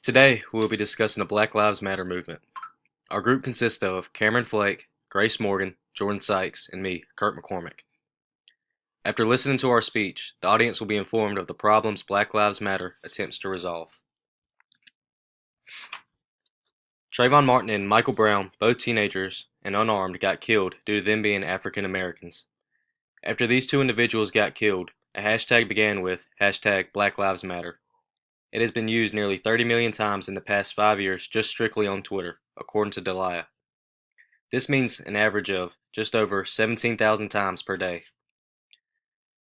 Today, we will be discussing the Black Lives Matter movement. Our group consists of Cameron Flake, Grace Morgan, Jordan Sykes, and me, Kurt McCormick. After listening to our speech, the audience will be informed of the problems Black Lives Matter attempts to resolve. Trayvon Martin and Michael Brown, both teenagers and unarmed, got killed due to them being African Americans. After these two individuals got killed, a hashtag began with hashtag Black Lives Matter. It has been used nearly 30 million times in the past 5 years just strictly on Twitter, according to Delia. This means an average of just over 17,000 times per day.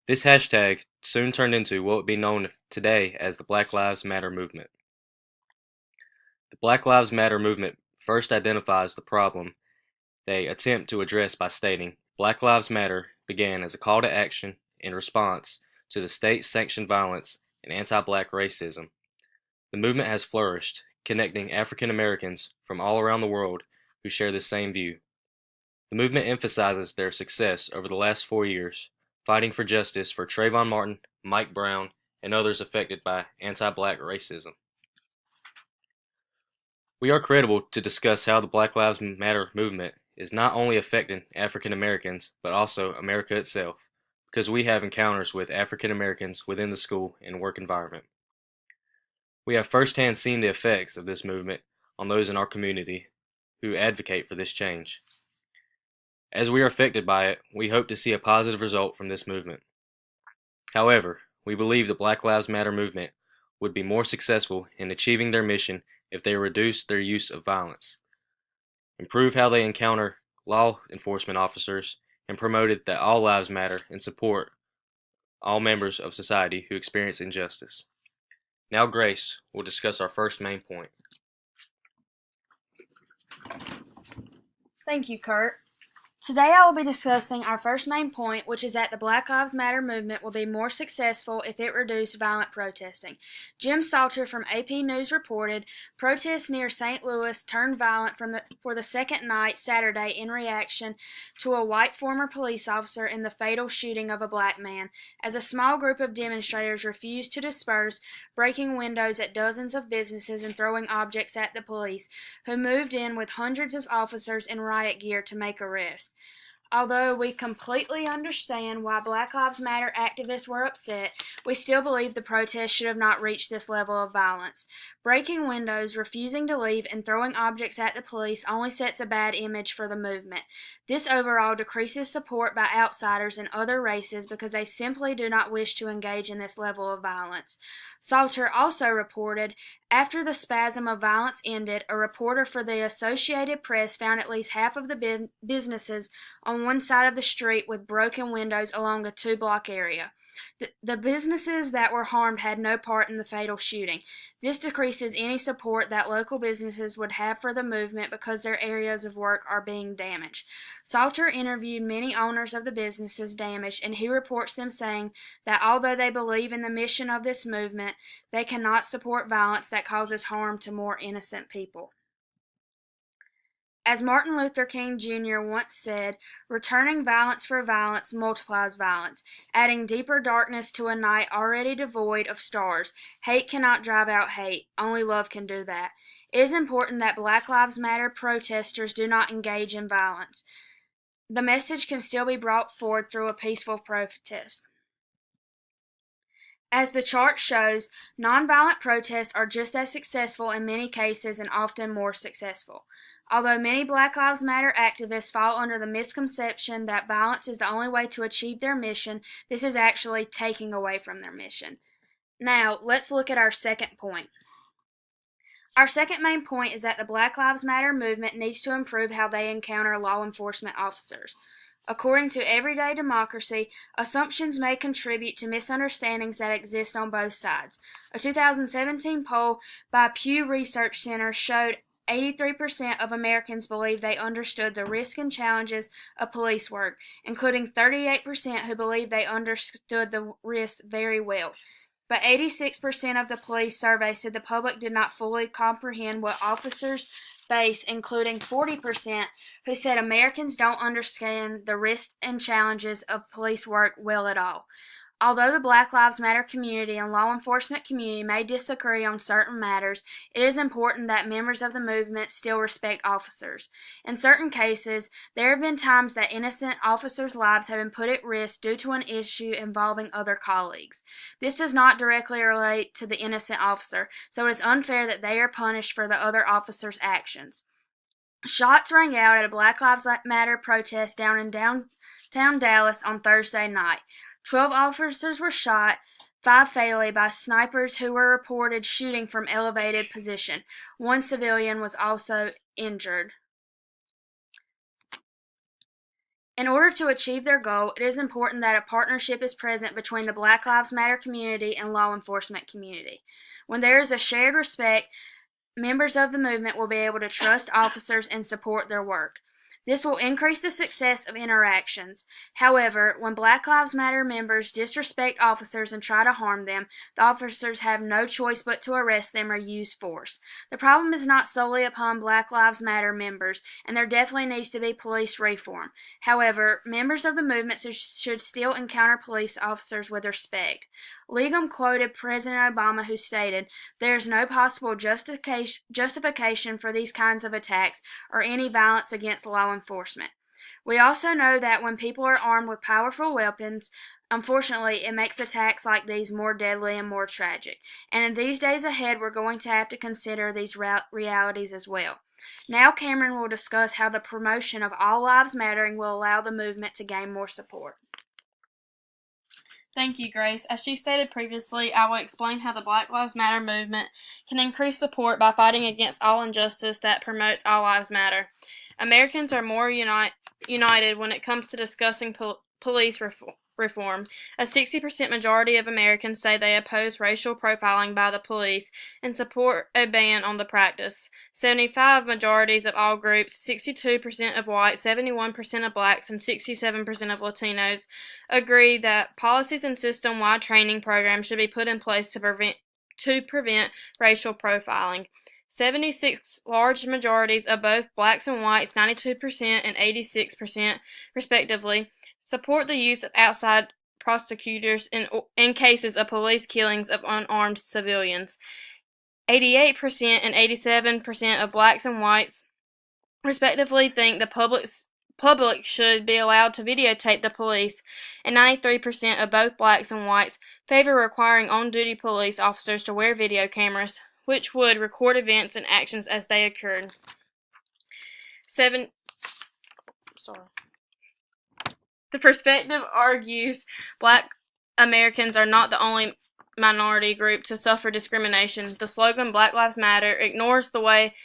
This hashtag soon turned into what would be known today as the Black Lives Matter movement. The Black Lives Matter movement first identifies the problem they attempt to address by stating, Black Lives Matter began as a call to action in response to the state-sanctioned violence and anti-black racism. The movement has flourished, connecting African Americans from all around the world who share this same view. The movement emphasizes their success over the last 4 years, fighting for justice for Trayvon Martin, Mike Brown, and others affected by anti-black racism. We are credible to discuss how the Black Lives Matter movement is not only affecting African Americans, but also America itself, because we have encounters with African Americans within the school and work environment. We have firsthand seen the effects of this movement on those in our community who advocate for this change. As we are affected by it, we hope to see a positive result from this movement. However, we believe the Black Lives Matter movement would be more successful in achieving their mission if they reduced their use of violence, improve how they encounter law enforcement officers, and promoted that all lives matter and support all members of society who experience injustice. Now Grace will discuss our first main point. Thank you, Kurt. Today I will be discussing our first main point, which is that the Black Lives Matter movement will be more successful if it reduced violent protesting. Jim Salter from AP News reported, protests near St. Louis turned violent for the second night Saturday in reaction to a white former police officer in the fatal shooting of a black man, as a small group of demonstrators refused to disperse, breaking windows at dozens of businesses and throwing objects at the police, who moved in with hundreds of officers in riot gear to make arrests. Although we completely understand why Black Lives Matter activists were upset, we still believe the protest should have not reached this level of violence. Breaking windows, refusing to leave, and throwing objects at the police only sets a bad image for the movement. This overall decreases support by outsiders and other races because they simply do not wish to engage in this level of violence. Salter also reported, after the spasm of violence ended, a reporter for the Associated Press found at least half of the businesses on one side of the street with broken windows along a 2-block area. The businesses that were harmed had no part in the fatal shooting. This decreases any support that local businesses would have for the movement because their areas of work are being damaged. Salter interviewed many owners of the businesses damaged, and he reports them saying that although they believe in the mission of this movement, they cannot support violence that causes harm to more innocent people. As Martin Luther King Jr. once said, returning violence for violence multiplies violence, adding deeper darkness to a night already devoid of stars. Hate cannot drive out hate. Only love can do that. It is important that Black Lives Matter protesters do not engage in violence. The message can still be brought forward through a peaceful protest. As the chart shows, nonviolent protests are just as successful in many cases and often more successful. Although many Black Lives Matter activists fall under the misconception that violence is the only way to achieve their mission, this is actually taking away from their mission. Now, let's look at our second point. Our second main point is that the Black Lives Matter movement needs to improve how they encounter law enforcement officers. According to Everyday Democracy, assumptions may contribute to misunderstandings that exist on both sides. A 2017 poll by Pew Research Center showed 83% of Americans believe they understood the risks and challenges of police work, including 38% who believe they understood the risks very well. But 86% of the police survey said the public did not fully comprehend what officers face, including 40% who said Americans don't understand the risks and challenges of police work well at all. Although the Black Lives Matter community and law enforcement community may disagree on certain matters, it is important that members of the movement still respect officers. In certain cases, there have been times that innocent officers' lives have been put at risk due to an issue involving other colleagues. This does not directly relate to the innocent officer, so it is unfair that they are punished for the other officer's actions. Shots rang out at a Black Lives Matter protest down in downtown Dallas on Thursday night. 12 officers were shot, 5 fatally, by snipers who were reported shooting from elevated position. One civilian was also injured. In order to achieve their goal, it is important that a partnership is present between the Black Lives Matter community and law enforcement community. When there is a shared respect, members of the movement will be able to trust officers and support their work. This will increase the success of interactions. However, when Black Lives Matter members disrespect officers and try to harm them, the officers have no choice but to arrest them or use force. The problem is not solely upon Black Lives Matter members, and there definitely needs to be police reform. However, members of the movement should still encounter police officers with respect. Legum quoted President Obama, who stated, "There is no possible justification for these kinds of attacks or any violence against law enforcement." We also know that when people are armed with powerful weapons, unfortunately, it makes attacks like these more deadly and more tragic. And in these days ahead, we're going to have to consider these realities as well. Now Cameron will discuss how the promotion of all lives mattering will allow the movement to gain more support. Thank you, Grace. As she stated previously, I will explain how the Black Lives Matter movement can increase support by fighting against all injustice that promotes all lives matter. Americans are more united when it comes to discussing police reform. A 60% majority of Americans say they oppose racial profiling by the police and support a ban on the practice. 75 majorities of all groups, 62% of whites, 71% of blacks, and 67% of Latinos agree that policies and system-wide training programs should be put in place to prevent racial profiling. 76 large majorities of both blacks and whites, 92% and 86% respectively, support the use of outside prosecutors in cases of police killings of unarmed civilians. 88% and 87% of blacks and whites respectively think the public should be allowed to videotape the police, and 93% of both blacks and whites favor requiring on-duty police officers to wear video cameras, which would record events and actions as they occurred. The perspective argues Black Americans are not the only minority group to suffer discrimination. The slogan Black Lives Matter ignores the way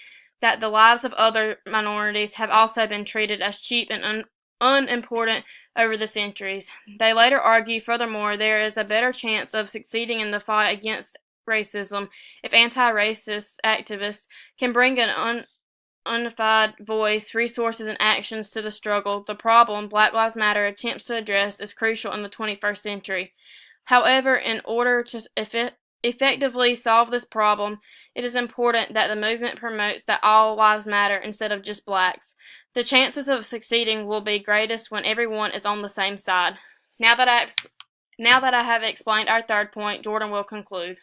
that the lives of other minorities have also been treated as cheap and unimportant over the centuries. They later argue, furthermore, there is a better chance of succeeding in the fight against racism if anti-racist activists can bring an unified voice, resources, and actions to the struggle. The problem Black Lives Matter attempts to address is crucial in the 21st century. However, in order to effectively solve this problem, it is important that the movement promotes that all lives matter instead of just blacks. The chances of succeeding will be greatest when everyone is on the same side. Now that I have explained our third point, Jordan will conclude.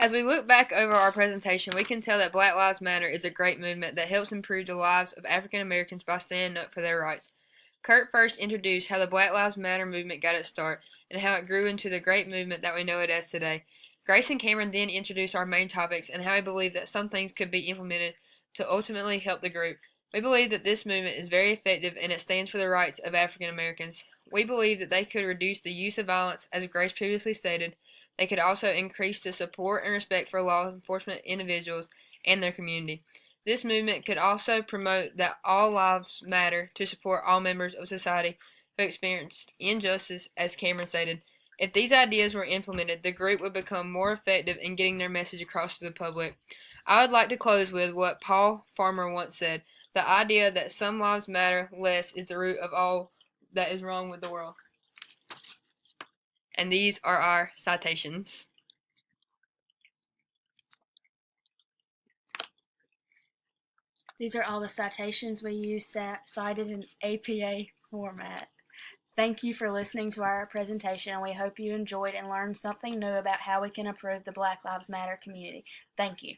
As we look back over our presentation, we can tell that Black Lives Matter is a great movement that helps improve the lives of African Americans by standing up for their rights. Kurt first introduced how the Black Lives Matter movement got its start and how it grew into the great movement that we know it as today. Grace and Cameron then introduced our main topics and how we believe that some things could be implemented to ultimately help the group. We believe that this movement is very effective and it stands for the rights of African Americans. We believe that they could reduce the use of violence, as Grace previously stated. They could also increase the support and respect for law enforcement individuals and their community. This movement could also promote that all lives matter to support all members of society who experienced injustice, as Cameron stated. If these ideas were implemented, the group would become more effective in getting their message across to the public. I would like to close with what Paul Farmer once said: the idea that some lives matter less is the root of all that is wrong with the world. And these are our citations. These are all the citations we use cited in APA format. Thank you for listening to our presentation, and we hope you enjoyed and learned something new about how we can improve the Black Lives Matter community. Thank you.